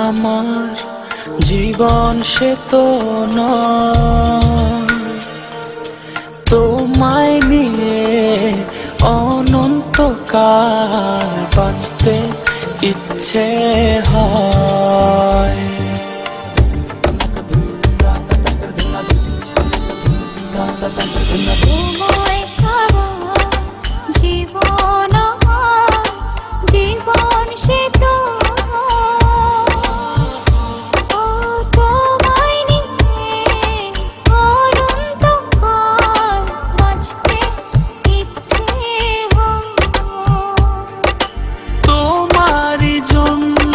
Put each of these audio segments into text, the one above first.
আমার জীবন সে তো নয়, তোমায় নিয়ে অনন্তকাল বাঁচতে ইচ্ছে হয়। তোমায় ছাড়া জীবন আমার, জীবন সে তো তোমায় নিয়ে অনন্তকাল বাঁচতে ইচ্ছে হয়। তোমারই জন্য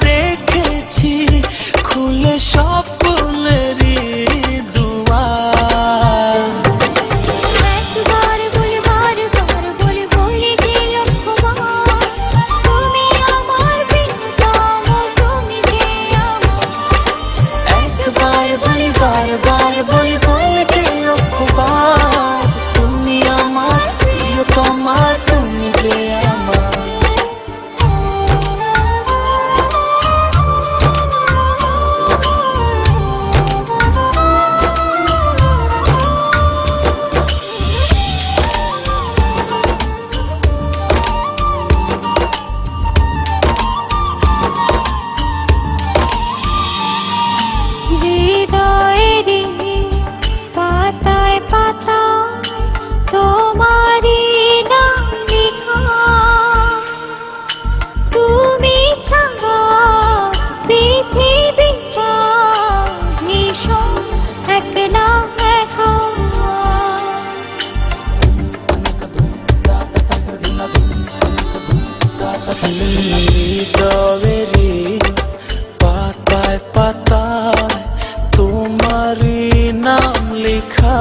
রেখেছি খুলে স্বপ্নেরই দুয়ার। একবার বলে বারবার বলে বলে যে লক্ষ্যবার, তুমি আমার প্রিয়তম, তুমি যে আমার। একবার বলি বারবার বলি বলে যে লক্ষ্যবার, তুমি আমার প্রিয়তমা, তুমি যে আমার। হৃদয়েরই পাতায় পাতায় তোমারই নাম লেখা, তুমি ছাড়া পৃথিবীটা ভীষণ একলা একা। হৃদয়েরই পাতায় পাতায় তোমারই নাম লেখা,